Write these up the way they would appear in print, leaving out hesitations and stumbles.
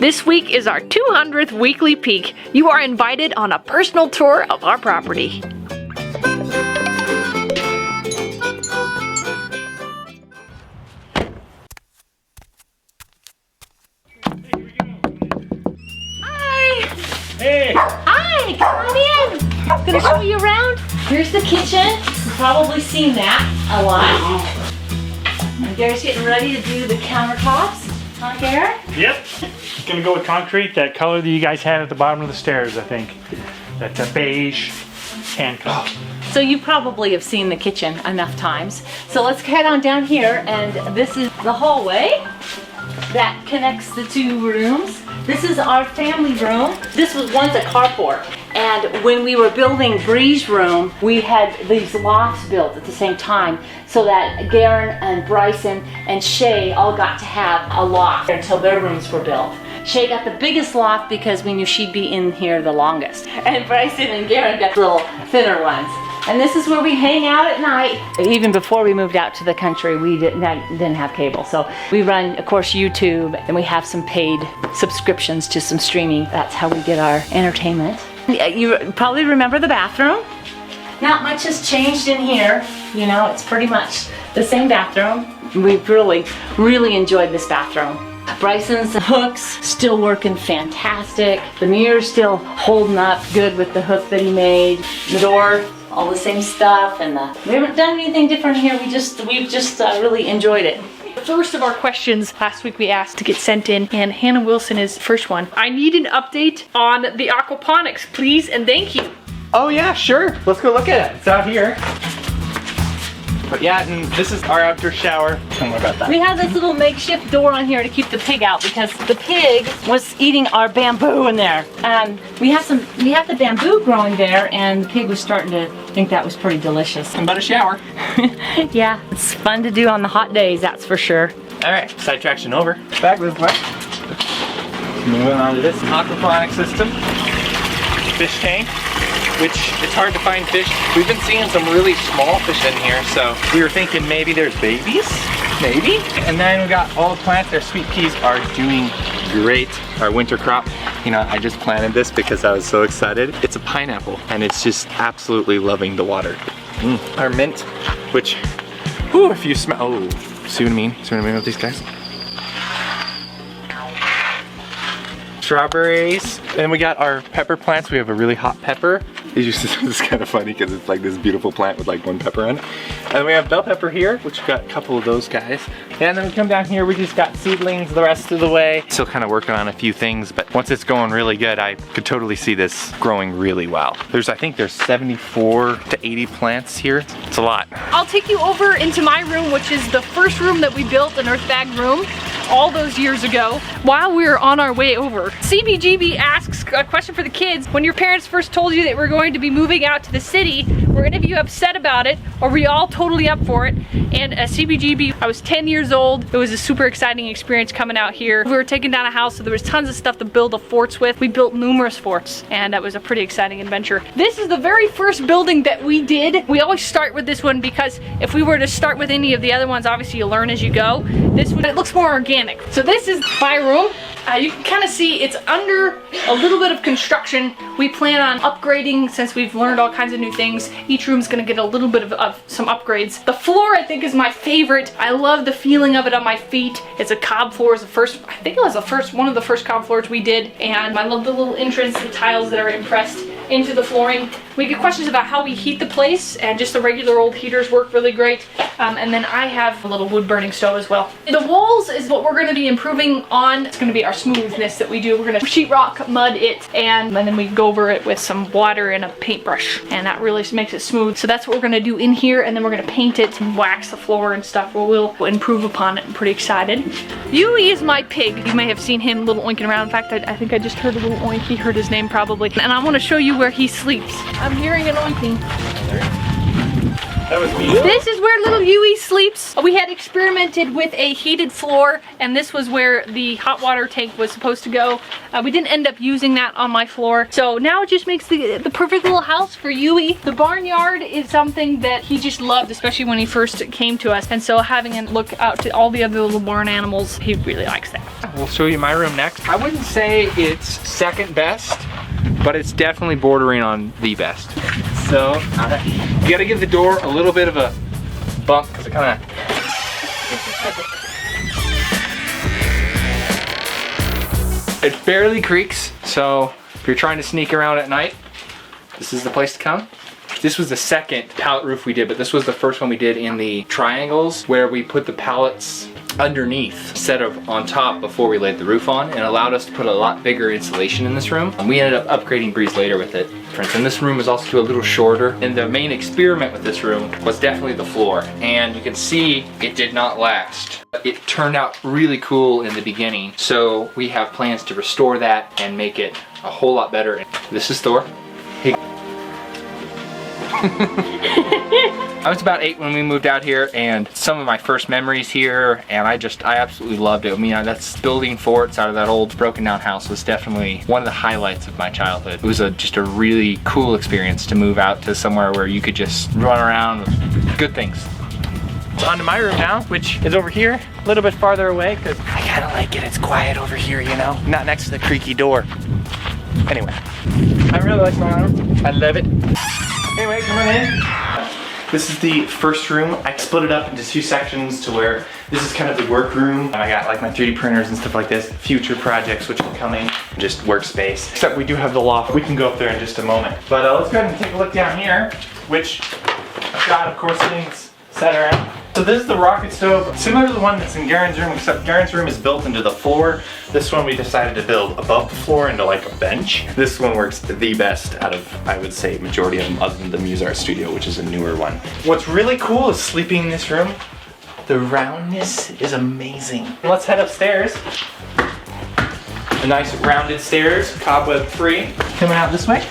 This week is our 200th weekly peek. You are invited on a personal tour of our property. Hey! Hi, come on in. I'm gonna show you around. Here's the kitchen. You've probably seen that a lot. And Gary's getting ready to do the countertops. Huh, Gary? Yep. Gonna go with concrete, that color that you guys had at the bottom of the stairs, I think. That's a beige tan color. So you probably have seen the kitchen enough times. So let's head on down here, and this is the hallway that connects the two rooms. This is our family room. This was once a carport. And when we were building Bree's room, we had these lofts built at the same time so that Garen and Bryson and Shay all got to have a loft until their rooms were built. Shay got the biggest loft because we knew she'd be in here the longest. And Bryson and Garen got the little thinner ones. And this is where we hang out at night. Even before we moved out to the country, we didn't have cable. So we run, of course, YouTube, and we have some paid subscriptions to some streaming. That's how we get our entertainment. You probably remember the bathroom. Not much has changed in here. You know, it's pretty much the same bathroom. We've really enjoyed this bathroom. Bryson's hooks still working fantastic. The mirror's still holding up good with the hook that he made. The door, all the same stuff, and we haven't done anything different here. We've just really enjoyed it. The first of our questions last week we asked to get sent in, and Hannah Wilson is the first one. I need an update on the aquaponics, please, and thank you. Oh yeah, sure. Let's go look at it. It's out here. But yeah, and this is our outdoor shower. Don't worry about that. We have this little makeshift door on here to keep the pig out because the pig was eating our bamboo in there. We have the bamboo growing there, and the pig was starting to think that was pretty delicious. How about a shower? Yeah, it's fun to do on the hot days, that's for sure. All right, side traction over. Back this way. Moving on to this aquaponics system. Fish tank, which it's hard to find fish. We've been seeing some really small fish in here, so we were thinking maybe there's babies, maybe. And then we got all the plants. Our sweet peas are doing great. Our winter crop, you know, I just planted this because I was so excited. It's a pineapple, and it's just absolutely loving the water. Our mint, which, whew, if you smell, oh, see what I mean? See what I mean with these guys? Strawberries, and we got our pepper plants. We have a really hot pepper. It's kind of funny because it's like this beautiful plant with like one pepper on it. And we have bell pepper here, which we've got a couple of those guys. And then we come down here, we just got seedlings the rest of the way. Still kind of working on a few things, but once it's going really good, I could totally see this growing really well. I think there's 74 to 80 plants here. It's a lot. I'll take you over into my room, which is the first room that we built, an Earthbag room, all those years ago. While we were on our way over, CBGB asks a question for the kids. When your parents first told you that we're going to be moving out to the city, were any of you upset about it, or were you all totally up for it? And CBGB, I was 10 years old. It was a super exciting experience coming out here. We were taking down a house, so there was tons of stuff to build the forts with. We built numerous forts, and that was a pretty exciting adventure. This is the very first building that we did. We always start with this one because if we were to start with any of the other ones, obviously you learn as you go. This one, it looks more organic. So this is my room. You can kind of see it's under a little bit of construction. We plan on upgrading since we've learned all kinds of new things. Each room's gonna get a little bit of some upgrades. The floor, I think, is my favorite. I love the feeling of it on my feet. It's a cob floor. It's the first, I think it was one of the first cob floors we did. And I love the little entrance, the tiles that are impressed into the flooring. We get questions about how we heat the place, and just the regular old heaters work really great. And then I have a little wood burning stove as well. The walls is what we're gonna be improving on. It's gonna be our smoothness that we do. We're gonna sheetrock mud it, and then we go over it with some water and a paintbrush, and that really makes it smooth. So that's what we're gonna do in here, and then we're gonna paint it and wax the floor and stuff. We'll improve upon it. I'm pretty excited. Yui is my pig. You may have seen him little oinking around. In fact, I think I just heard a little oink. He heard his name probably. And I wanna show you where he sleeps. I'm hearing an oinking. That was me. This is where little Yui sleeps. We had experimented with a heated floor, and this was where the hot water tank was supposed to go. We didn't end up using that on my floor. So now it just makes the perfect little house for Yui. The barnyard is something that he just loved, especially when he first came to us. And so having him look out to all the other little barn animals, he really likes that. We'll show you my room next. I wouldn't say it's second best, but it's definitely bordering on the best. So, you gotta give the door a little bit of a bump because it kind of... It barely creaks, so if you're trying to sneak around at night, this is the place to come. This was the second pallet roof we did, but this was the first one we did in the triangles where we put the pallets underneath instead of on top before we laid the roof on, and allowed us to put a lot bigger insulation in this room. And we ended up upgrading Breeze later with it. And this room is also a little shorter. And the main experiment with this room was definitely the floor. And you can see it did not last. It turned out really cool in the beginning. So we have plans to restore that and make it a whole lot better. This is Thor. Hey. I was about 8 when we moved out here, and some of my first memories here, and I absolutely loved it. I mean, that's building forts out of that old broken down house was definitely one of the highlights of my childhood. It was just a really cool experience to move out to somewhere where you could just run around with good things. So on to my room now, which is over here, a little bit farther away, because I kind of like it. It's quiet over here, you know? Not next to the creaky door. Anyway, I really like my room. I love it. Anyway, come on in. This is the first room. I split it up into 2 sections to where this is kind of the work room. I got like my 3D printers and stuff like this, future projects which are coming, just workspace. Except we do have the loft. We can go up there in just a moment. But let's go ahead and take a look down here, which I've got, of course, things set around. So this is the rocket stove, similar to the one that's in Garen's room, except Garen's room is built into the floor. This one we decided to build above the floor into like a bench. This one works the best out of, I would say, majority of them, other than the MuseArt Studio, which is a newer one. What's really cool is sleeping in this room. The roundness is amazing. Let's head upstairs. A nice rounded stairs, cobweb free. Coming out this way.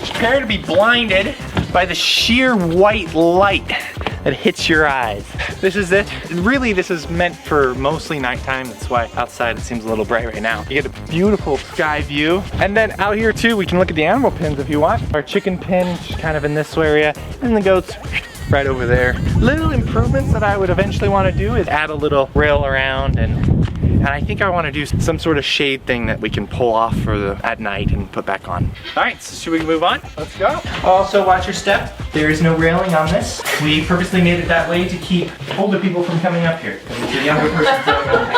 Prepare to be blinded by the sheer white light that hits your eyes. This is it. Really, this is meant for mostly nighttime. That's why outside it seems a little bright right now. You get a beautiful sky view. And then out here too, we can look at the animal pens if you want. Our chicken pen, which is kind of in this area, and the goats right over there. Little improvements that I would eventually want to do is add a little rail around, and I think I want to do some sort of shade thing that we can pull off for at night and put back on. All right, so should we move on? Let's go. Also, watch your step. There is no railing on this. We purposely made it that way to keep older people from coming up here. It's a younger person's going.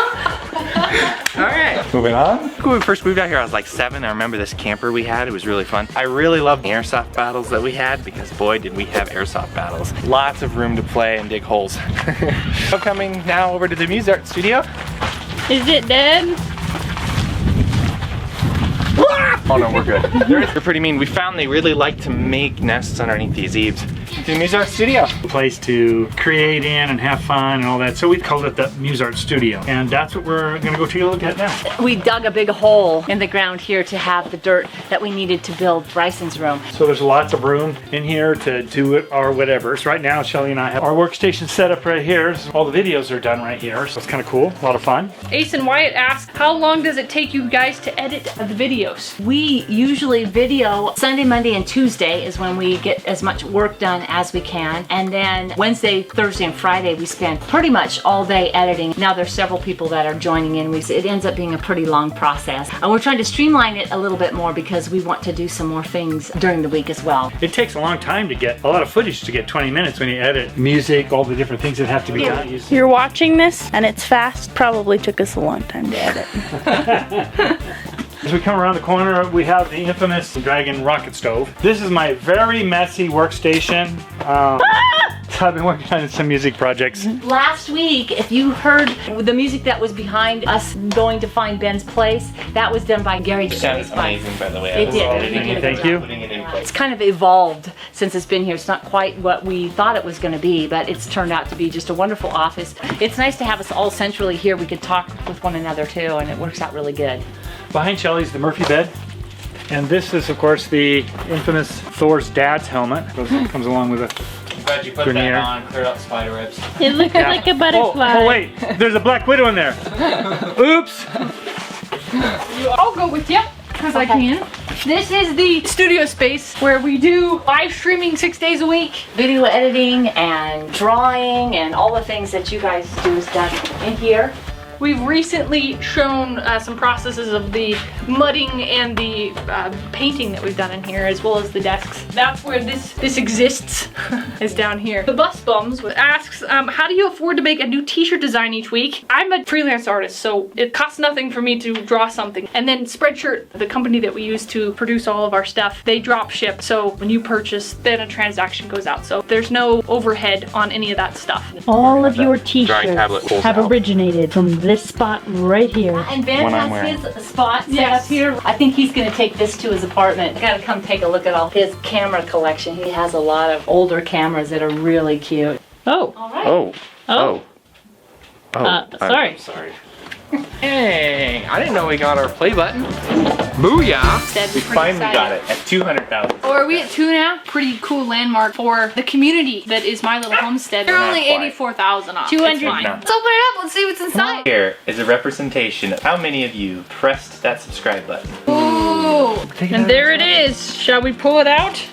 All right, moving on. When we first moved out here, I was like 7. I remember this camper we had. It was really fun. I really loved the airsoft battles that we had because boy, did we have airsoft battles. Lots of room to play and dig holes. So coming now over to the MuseArt Studio. Is it dead? Oh no, we're good. They're pretty mean. We found they really like to make nests underneath these eaves. To MuseArt Studio. A place to create in and have fun and all that. So we called it the MuseArt Studio. And that's what we're gonna go take a look at now. We dug a big hole in the ground here to have the dirt that we needed to build Bryson's room. So there's lots of room in here to do it or whatever. So right now, Shelly and I have our workstation set up right here. So all the videos are done right here. So it's kind of cool, a lot of fun. Ace and Wyatt asked, how long does it take you guys to edit the videos? We usually video Sunday, Monday, and Tuesday is when we get as much work done as we can. And then Wednesday, Thursday, and Friday, we spend pretty much all day editing. Now there's several people that are joining in. It ends up being a pretty long process. And we're trying to streamline it a little bit more because we want to do some more things during the week as well. It takes a long time to get a lot of footage to get 20 minutes when you edit music, all the different things that have to be done. You're watching this and it's fast, probably took us a long time to edit. As we come around the corner, we have the infamous Dragon rocket stove. This is my very messy workstation. I've been working on some music projects. Last week, if you heard the music that was behind us going to find Ben's place, that was done by Gary. It sounded amazing, by the way. It did. Thank you. Putting it in place. It's kind of evolved since it's been here. It's not quite what we thought it was going to be, but it's turned out to be just a wonderful office. It's nice to have us all centrally here. We could talk with one another too, and it works out really good. Behind Shelly's the Murphy bed. And this is, of course, the infamous Thor's dad's helmet. It comes along with a glad you put Grenier. that on. Cleared up spider webs. It looks like a butterfly. Oh wait, there's a black widow in there. Oops. I'll go with you, because I can. This is the studio space where we do live streaming 6 days a week. Video editing and drawing and all the things that you guys do is done in here. We've recently shown some processes of the mudding and the painting that we've done in here, as well as the desks. That's where this exists, is down here. The Bus Bums asks, how do you afford to make a new t-shirt design each week? I'm a freelance artist, so it costs nothing for me to draw something. And then Spreadshirt, the company that we use to produce all of our stuff, they drop ship. So when you purchase, then a transaction goes out. So there's no overhead on any of that stuff. All of your Drawing tablet t-shirts pulls have out. originated from this spot right here. And Ben One I'm has his spot set up Yes. here. I think he's gonna take this to his apartment. I gotta come take a look at all his camera collection. He has a lot of older cameras that are really cute. Oh, All right. Oh. Oh. Sorry. Sorry. Hey, I didn't know we got our play button. Booyah! Instead, We we're pretty finally excited. got it at 200,000. Oh, are we at 2 now? Pretty cool landmark for the community that is My Little Homestead. They're Not only quite. 84,000 off. 200 It's fine. now. Let's open it up. Let's see what's inside. Here is a representation of how many of you pressed that subscribe button. Ooh. And there it is. Shall we pull it out?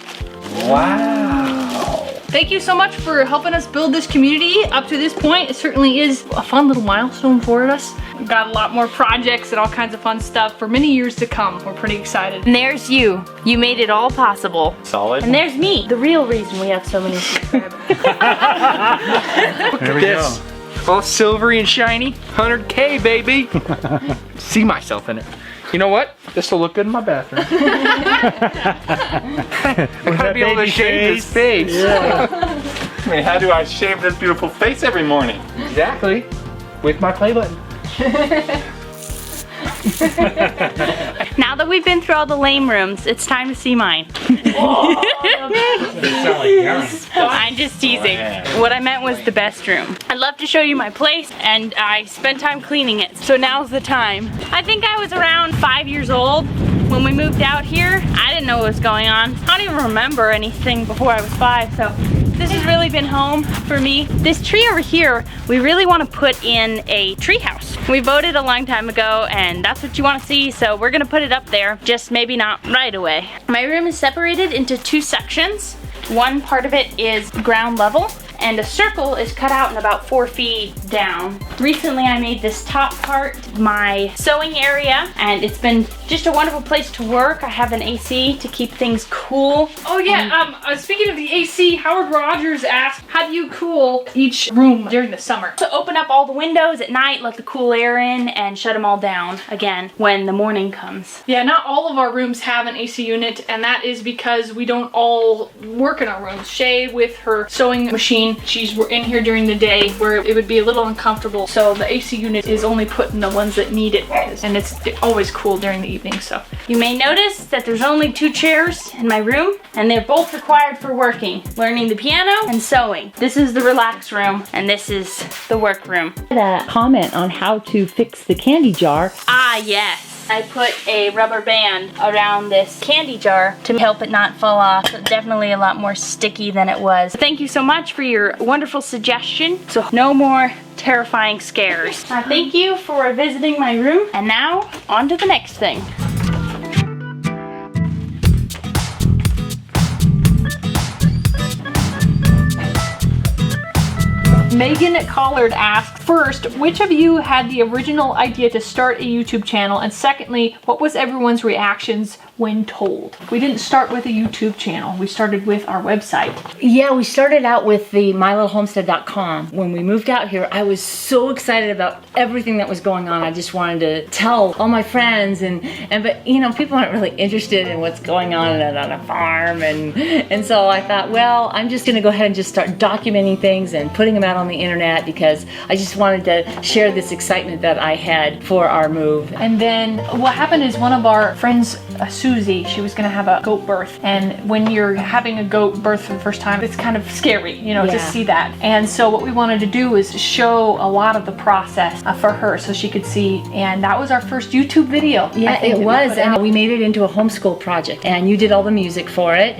Wow! Thank you so much for helping us build this community up to this point. It certainly is a fun little milestone for us. We've got a lot more projects and all kinds of fun stuff for many years to come. We're pretty excited. And there's you. You made it all possible. Solid. And there's me, the real reason we have so many subscribers. There we This. All silvery and shiny. 100K, baby. See myself in it. You know what? This will look good in my bathroom. I gotta be able to baby shave this face. Yeah. I mean, how do I shave this beautiful face every morning? Exactly. With my play button. Now that we've been through all the lame rooms, it's time to see mine. I'm just teasing. Yeah. What I meant was the best room. I'd love to show you my place, and I spent time cleaning it, so now's the time. I think I was around 5 years old when we moved out here. I didn't know what was going on. I don't even remember anything before I was 5, so this has really been home for me. This tree over here, we really want to put in a tree house. We voted a long time ago, and that's what you want to see, so we're gonna put it up there, just maybe not right away. My room is separated into 2 sections. One part of it is ground level, and a circle is cut out and about 4 feet down. Recently I made this top part my sewing area, and it's been just a wonderful place to work. I have an AC to keep things cool. Oh yeah, speaking of the AC, Howard Rogers asked, how do you cool each room during the summer? To open up all the windows at night, let the cool air in, and shut them all down again when the morning comes. Yeah, not all of our rooms have an AC unit, and that is because we don't all work in our rooms. Shay, with her sewing machine, she's in here during the day where it would be a little uncomfortable, so the AC unit is only put in the ones that need it, and it's always cool during the evening, so. You may notice that there's only 2 chairs in my room, and they're both required for working, learning the piano and sewing. This is the relax room, and this is the work room. A comment on how to fix the candy jar. Ah, yes. I put a rubber band around this candy jar to help it not fall off. So definitely a lot more sticky than it was. Thank you so much for your wonderful suggestion. So no more terrifying scares. Thank you for visiting my room. And now, on to the next thing. Megan Collard asked, first, which of you had the original idea to start a YouTube channel? And secondly, what was everyone's reactions when told? We didn't start with a YouTube channel. We started with our website. Yeah, we started out with the MyLittleHomestead.com. When we moved out here, I was so excited about everything that was going on. I just wanted to tell all my friends, but you know, people aren't really interested in what's going on a farm, and so I thought, well, I'm just gonna go ahead and just start documenting things and putting them out on on the internet because I just wanted to share this excitement that I had for our move. And then what happened is one of our friends, Susie, she was gonna have a goat birth. And when you're having a goat birth for the first time, it's kind of scary, you know, to see that. And so what we wanted to do is show a lot of the process for her so she could see. And that was our first YouTube video. Yeah, it was. And we made it into a homeschool project. And you did all the music for it.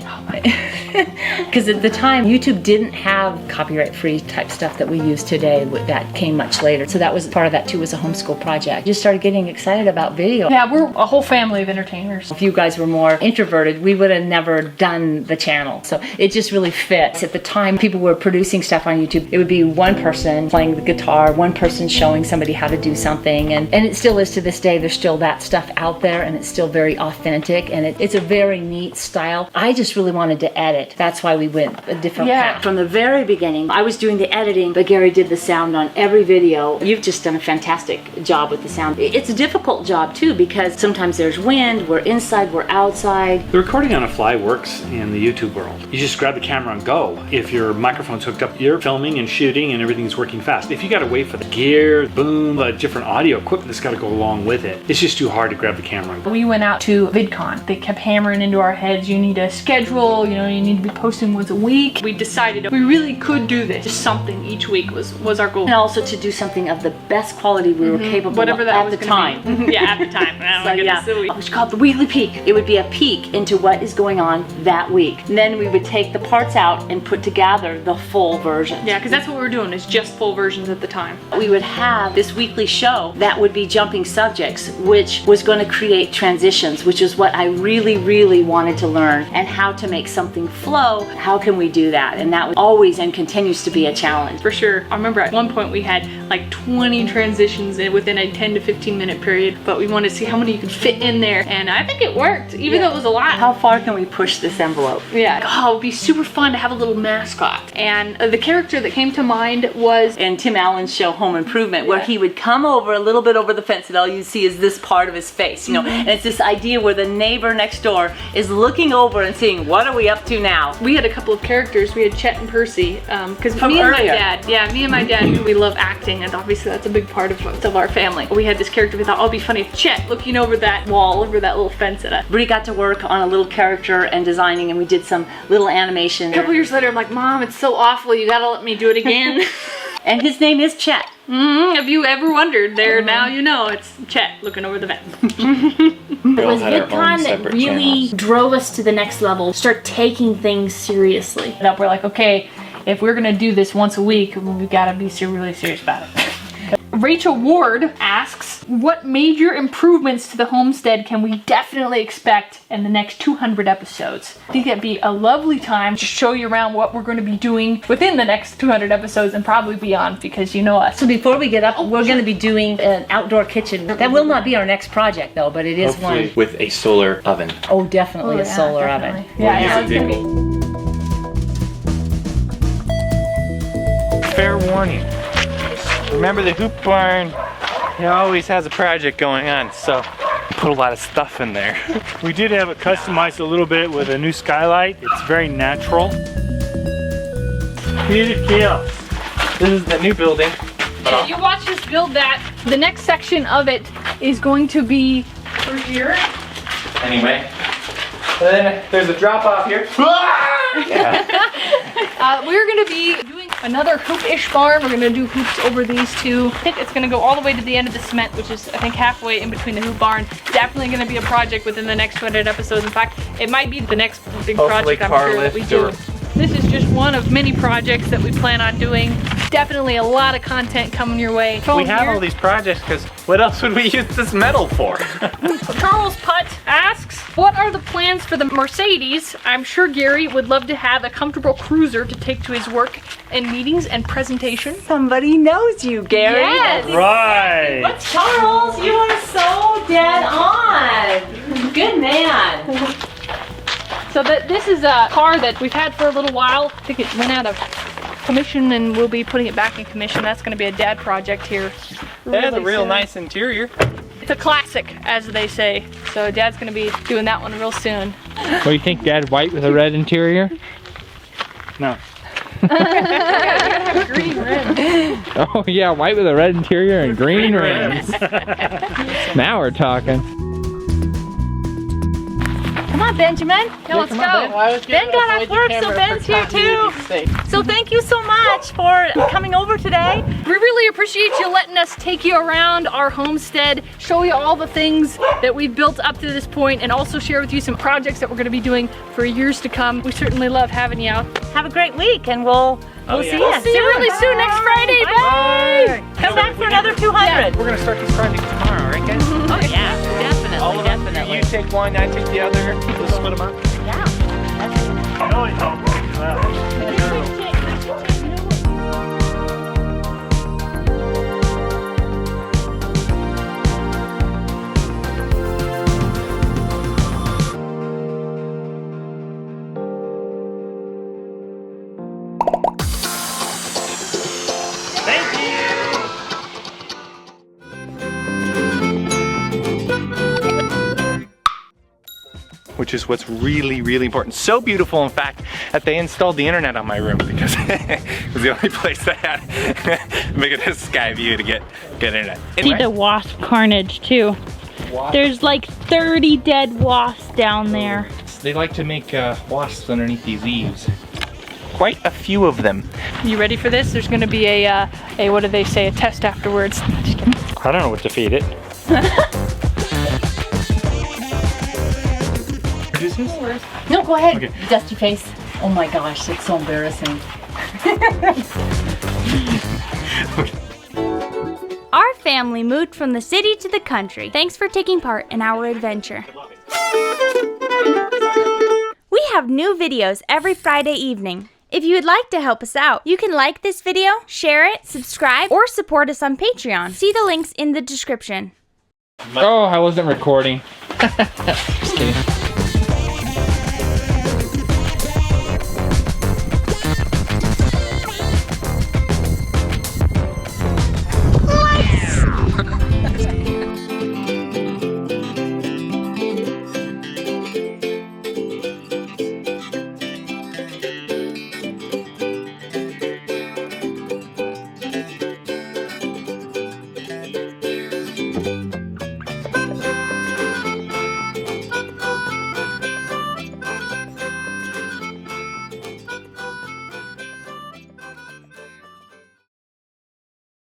Because at the time, YouTube didn't have copyright-free type stuff that we use today. That came much later. So that was part of that too, was a homeschool project. Just started getting excited about video. Yeah, we're a whole family of entertainers. If you guys were more introverted, we would have never done the channel. So it just really fits. At the time, people were producing stuff on YouTube. It would be one person playing the guitar, one person showing somebody how to do something. And it still is to this day. There's still that stuff out there and it's still very authentic and it's a very neat style. I just really wanted to edit. That's why we went a different path. From the very beginning, I was doing the editing, but Gary did the sound on every video. You've just done a fantastic job with the sound. It's a difficult job too because sometimes there's wind, we're inside, we're outside. The recording on a fly works in the YouTube world. You just grab the camera and go. If your microphone's hooked up, you're filming and shooting and everything's working fast. If you gotta wait for the gear, boom, the different audio equipment that's gotta go along with it, it's just too hard to grab the camera and go. We went out to VidCon. They kept hammering into our heads, you need a schedule, you know, you need to be posting once a week. We decided we really could do this. Just something each week was our goal. And also to do something of the best quality we were capable Whatever of that at was the gonna time. be. Yeah, at the time. It was called the weekly peek. It would be a peek into what is going on that week. And then we would take the parts out and put together the full version. Yeah, because that's what we were doing, is just full versions at the time. We would have this weekly show that would be jumping subjects, which was going to create transitions, which is what I really, really wanted to learn, and how to make something flow. How can we do that? And that was always and continues to be a challenge. For sure. I remember at one point we had like 20 transitions within a 10 to 15 minute period, but we wanted to see how many you could fit in there, and I think it worked, even though it was a lot. How far can we push this envelope? Yeah. Oh, it would be super fun to have a little mascot. And the character that came to mind was in Tim Allen's show Home Improvement, where he would come over a little bit over the fence and all you see is this part of his face, you know, and it's this idea where the neighbor next door is looking over and seeing, what are we up to now? We had a couple of characters. We had Chet and Percy, because me and my dad, we love acting, and obviously that's a big part of our family. We had this character we thought, oh, it'd be funny if Chet looking over that wall, over that little fence at us. We got to work on a little character and designing, and we did some little animation. A couple years later, I'm like, Mom, it's so awful. You gotta let me do it again. And his name is Chet. Have you ever wondered? There, now you know, it's Chet looking over the fence. It was VidCon that really drove us to the next level. Start taking things seriously. And we're like, okay, if we're gonna do this once a week, we gotta be really serious about it. Rachel Ward asks, what major improvements to the homestead can we definitely expect in the next 200 episodes? I think that'd be a lovely time to show you around what we're going to be doing within the next 200 episodes and probably beyond, because you know us. So before we get up, we're going to be doing an outdoor kitchen. That will not be our next project though, but it is Hopefully one. with a solar oven. Oh, definitely a solar oven. Yeah, We'll use a Jingle. Fair warning. Remember the hoop barn? It always has a project going on, so put a lot of stuff in there. We did have it customized a little bit with a new skylight. It's very natural. Creative chaos. This is the new building. You watch us build that. The next section of it is going to be over here. Anyway, then there's a drop off here. Yeah. We're going to be doing another hoop-ish barn. We're going to do hoops over these two. I think it's going to go all the way to the end of the cement, which is, I think, halfway in between the hoop barn. Definitely going to be a project within the next 200 episodes. In fact, it might be the next big project, I'm sure, that we do. This is just one of many projects that we plan on doing. Definitely a lot of content coming your way. We have all these projects because what else would we use this metal for? Charles Putt asks, what are the plans for the Mercedes? I'm sure Gary would love to have a comfortable cruiser to take to his work and meetings and presentation. Somebody knows you, Gary. Yes. Right. But Charles, you are so dead on. Good man. So this is a car that we've had for a little while. I think it went out of commission and we'll be putting it back in commission. That's going to be a dad project here. It has a real soon. nice interior. It's a classic, as they say. So Dad's going to be doing that one real soon. What do you think, Dad? White with a red interior? No. Green rim. Oh yeah, white with a red interior and green rims. Now we're talking. Come on, Benjamin. Yeah, let's go. Ben got off work, so Ben's here too. So thank you so much for coming over today. We really appreciate you letting us take you around our homestead, show you all the things that we've built up to this point, and also share with you some projects that we're going to be doing for years to come. We certainly love having you out. Have a great week, and we'll see you. We'll see you really soon next Friday. Bye. Come back for another 200. We're gonna start this project tomorrow, right guys? Oh yeah, definitely, All of them. You take one, I take the other. We'll split them up. Which is what's really, really important. So beautiful, in fact, that they installed the internet on my room because it was the only place that had big enough sky view to get internet. See the wasp carnage too. There's like 30 dead wasps down there. They like to make wasps underneath these eaves. Quite a few of them. You ready for this? There's going to be a what do they say, a test afterwards. Just kidding. I don't know what to feed it. No, go ahead. Okay. Dusty face. Oh my gosh, it's so embarrassing. Our family moved from the city to the country. Thanks for taking part in our adventure. We have new videos every Friday evening. If you would like to help us out, you can like this video, share it, subscribe, or support us on Patreon. See the links in the description. Oh, I wasn't recording. Just kidding.